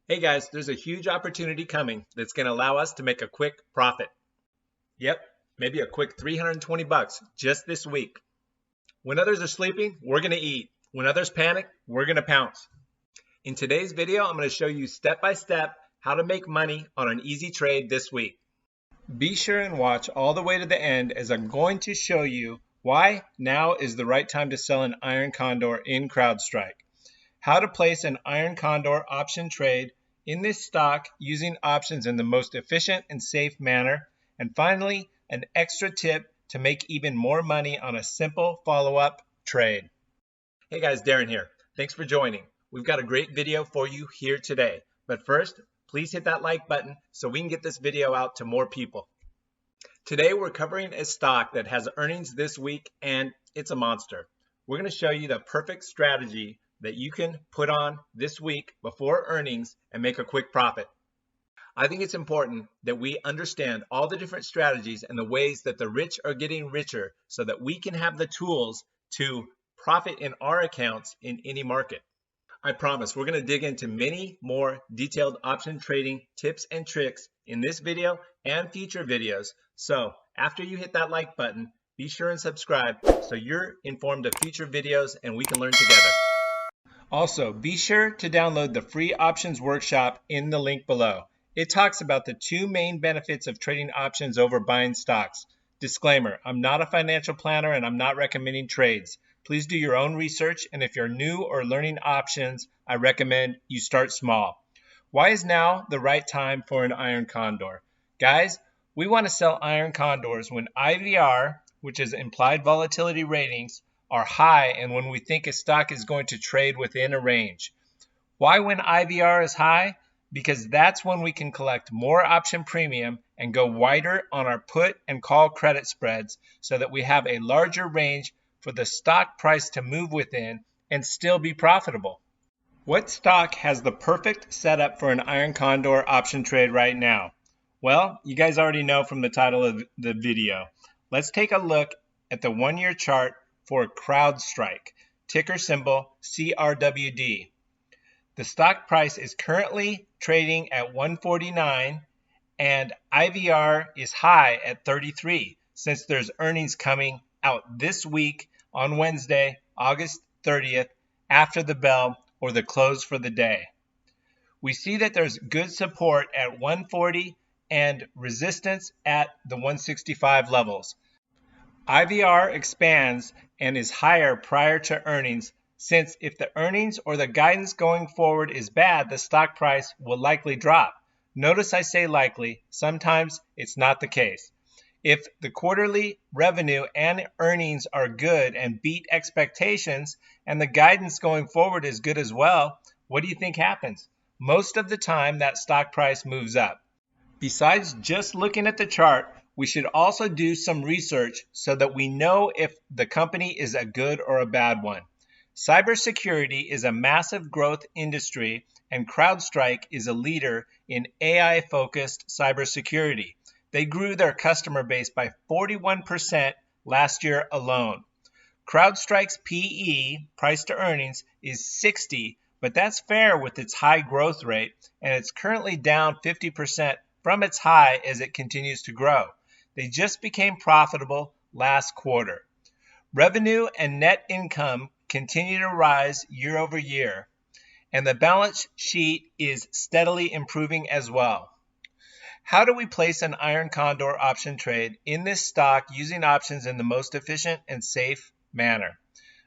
Hey guys, there's a huge opportunity coming that's going to allow us to make a quick profit. Yep, maybe a quick 320 bucks just this week. When others are sleeping, we're going to eat. When others panic, we're going to pounce. In today's video, I'm going to show you step by step how to make money on an easy trade this week. Be sure and watch all the way to the end as I'm going to show you why now is the right time to sell an Iron Condor in CrowdStrike. How to place an Iron Condor option trade in this stock using options in the most efficient and safe manner. And finally, an extra tip to make even more money on a simple follow-up trade. Hey guys, Darren here. Thanks for joining. We've got a great video for you here today. But first, please hit that like button so we can get this video out to more people. Today we're covering a stock that has earnings this week and it's a monster. We're going to show you the perfect strategy that you can put on this week before earnings and make a quick profit. I think it's important that we understand all the different strategies and the ways that the rich are getting richer so that we can have the tools to profit in our accounts in any market. I promise we're going to dig into many more detailed option trading tips and tricks in this video and future videos. So after you hit that like button, be sure and subscribe so you're informed of future videos and we can learn together. Also, be sure to download the free options workshop in the link below. It talks about the two main benefits of trading options over buying stocks. Disclaimer, I'm not a financial planner and I'm not recommending trades. Please do your own research, and if you're new or learning options, I recommend you start small. Why is now the right time for an Iron Condor? Guys, we want to sell Iron Condors when IVR, which is implied volatility ratings, are high and when we think a stock is going to trade within a range. Why when IVR is high? Because that's when we can collect more option premium and go wider on our put and call credit spreads so that we have a larger range for the stock price to move within and still be profitable. What stock has the perfect setup for an Iron Condor option trade right now? Well, you guys already know from the title of the video. Let's take a look at the 1-year chart for CrowdStrike, ticker symbol CRWD. The stock price is currently trading at 149 and IVR is high at 33 since there's earnings coming out this week on Wednesday, August 30th after the bell or the close for the day. We see that there's good support at 140 and resistance at the 165 levels. IVR expands and is higher prior to earnings, since if the earnings or the guidance going forward is bad, the stock price will likely drop. Notice I say likely, sometimes it's not the case. If the quarterly revenue and earnings are good and beat expectations, and the guidance going forward is good as well, what do you think happens? Most of the time that stock price moves up. Besides just looking at the chart, we should also do some research so that we know if the company is a good or a bad one. Cybersecurity is a massive growth industry, and CrowdStrike is a leader in AI-focused cybersecurity. They grew their customer base by 41% last year alone. CrowdStrike's PE, price to earnings, is 60, but that's fair with its high growth rate, and it's currently down 50% from its high as it continues to grow. They just became profitable last quarter. Revenue and net income continue to rise year over year, and the balance sheet is steadily improving as well. How do we place an Iron Condor option trade in this stock using options in the most efficient and safe manner?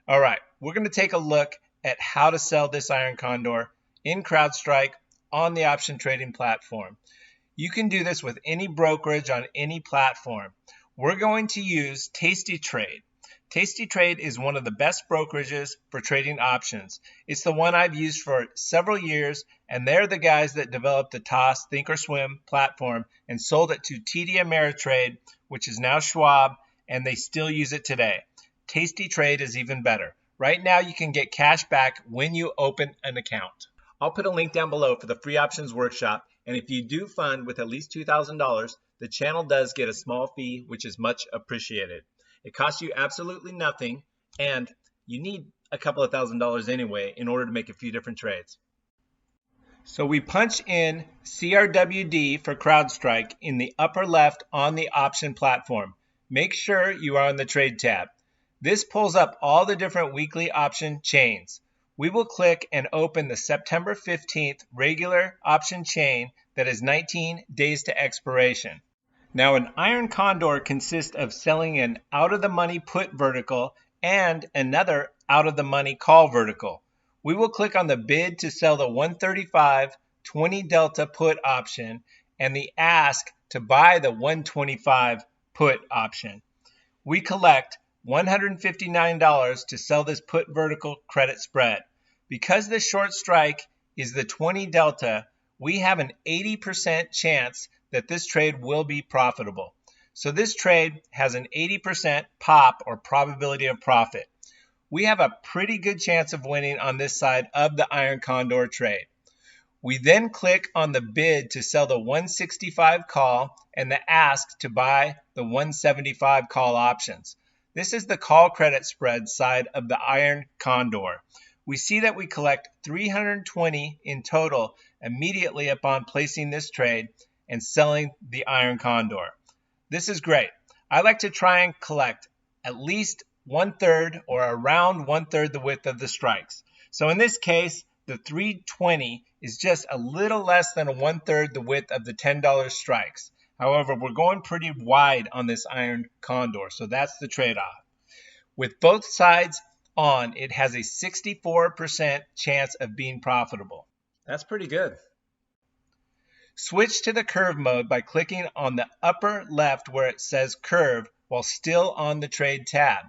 All right, we're going to take a look at how to sell this Iron Condor in CrowdStrike on the option trading platform. You can do this with any brokerage on any platform. We're going to use Tastytrade. Tastytrade is one of the best brokerages for trading options. It's the one I've used for several years, and they're the guys that developed the Toss Thinkorswim platform and sold it to TD Ameritrade, which is now Schwab, and they still use it today. Tastytrade is even better. Right now you can get cash back when you open an account. I'll put a link down below for the free options workshop, and if you do fund with at least $2,000, the channel does get a small fee, which is much appreciated. It costs you absolutely nothing, and you need a couple of $1,000s anyway in order to make a few different trades. So we punch in CRWD for CrowdStrike in the upper left on the option platform. Make sure you are on the trade tab. This pulls up all the different weekly option chains. We will click and open the September 15th regular option chain that is 19 days to expiration. Now, an Iron Condor consists of selling an out-of-the-money put vertical and another out-of-the-money call vertical. We will click on the bid to sell the 135 20 delta put option and the ask to buy the 125 put option. We collect $159 to sell this put vertical credit spread. Because the short strike is the 20 delta, we have an 80% chance that this trade will be profitable. So this trade has an 80% pop or probability of profit. We have a pretty good chance of winning on this side of the Iron Condor trade. We then click on the bid to sell the 165 call and the ask to buy the 175 call options. This is the call credit spread side of the Iron Condor. We see that we collect $320 in total immediately upon placing this trade and selling the Iron Condor. This is great. I like to try and collect at least 1/3 or around 1/3 the width of the strikes. So in this case, the 320 is just a little less than 1/3 the width of the $10 strikes. However, we're going pretty wide on this Iron Condor, so that's the trade-off. With both sides on, it has a 64% chance of being profitable. That's pretty good. Switch to the curve mode by clicking on the upper left where it says curve while still on the trade tab.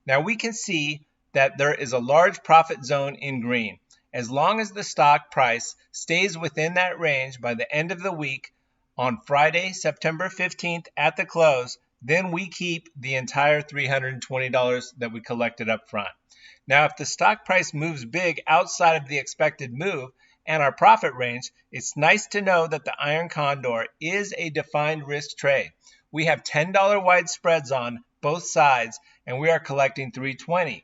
Now we can see that there is a large profit zone in green. As long as the stock price stays within that range by the end of the week on Friday, September 15th at the close, then we keep the entire $320 that we collected up front. Now, if the stock price moves big outside of the expected move and our profit range, it's nice to know that the Iron Condor is a defined risk trade. We have $10 wide spreads on both sides, and we are collecting $320.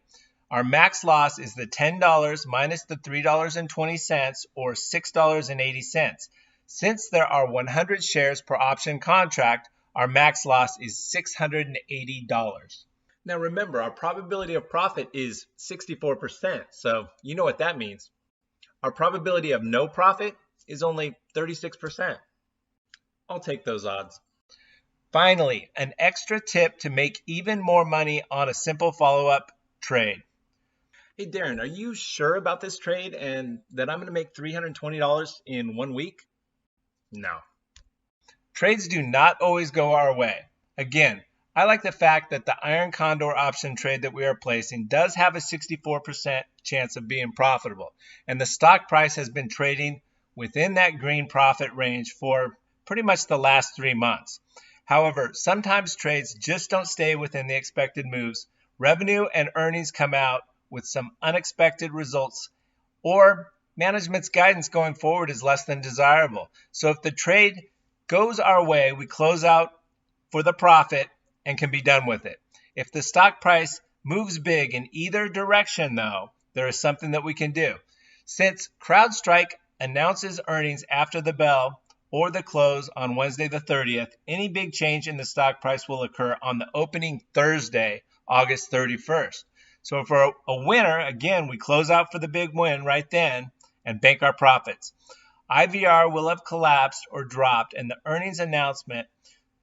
Our max loss is the $10 minus the $3.20 or $6.80. Since there are 100 shares per option contract, our max loss is $680. Now remember, our probability of profit is 64%, so you know what that means. Our probability of no profit is only 36%. I'll take those odds. Finally, an extra tip to make even more money on a simple follow-up trade. Hey Darren, are you sure about this trade and that I'm going to make $320 in 1 week? No. Trades do not always go our way. Again, I like the fact that the Iron Condor option trade that we are placing does have a 64% chance of being profitable, and the stock price has been trading within that green profit range for pretty much the last 3 months. However, sometimes trades just don't stay within the expected moves. Revenue and earnings come out with some unexpected results, or management's guidance going forward is less than desirable. So if the trade goes our way, we close out for the profit and can be done with it. If the stock price moves big in either direction, though, there is something that we can do. Since CrowdStrike announces earnings after the bell or the close on Wednesday the 30th, any big change in the stock price will occur on the opening Thursday, August 31st. So if we're a winner, again, we close out for the big win right then and bank our profits. IVR will have collapsed or dropped in the earnings announcement,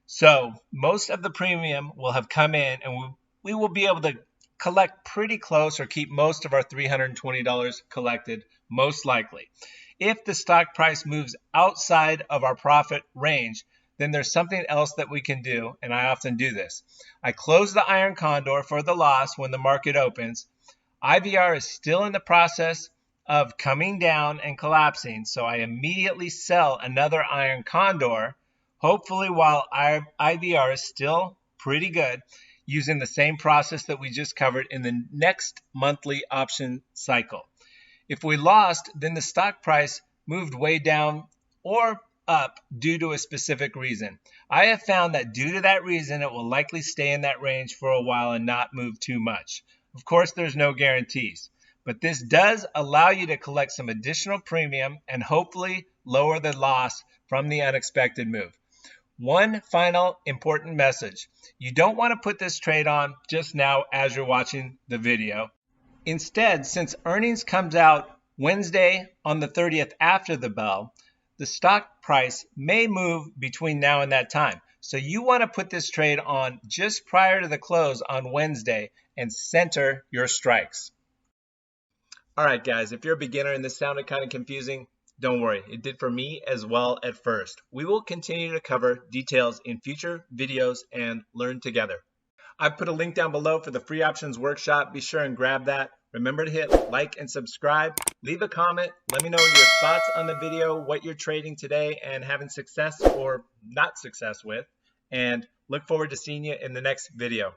so most of the premium will have come in and we will be able to collect pretty close or keep most of our $320 collected, most likely. If the stock price moves outside of our profit range, then there's something else that we can do, and I often do this. I close the Iron Condor for the loss when the market opens. IVR is still in the process of coming down and collapsing, so I immediately sell another Iron Condor, hopefully while IVR is still pretty good, using the same process that we just covered in the next monthly option cycle. If we lost, then the stock price moved way down or up due to a specific reason. I have found that due to that reason, it will likely stay in that range for a while and not move too much. Of course, there's no guarantees. but this does allow you to collect some additional premium and hopefully lower the loss from the unexpected move. One final important message. You don't want to put this trade on just now as you're watching the video. Instead, since earnings comes out Wednesday on the 30th after the bell, the stock price may move between now and that time. So you want to put this trade on just prior to the close on Wednesday and center your strikes. All right, guys, if you're a beginner and this sounded kind of confusing, don't worry. It did for me as well at first. We will continue to cover details in future videos and learn together. I've put a link down below for the free options workshop. Be sure and grab that. Remember to hit like and subscribe. Leave a comment. Let me know your thoughts on the video, what you're trading today and having success or not success with. And look forward to seeing you in the next video.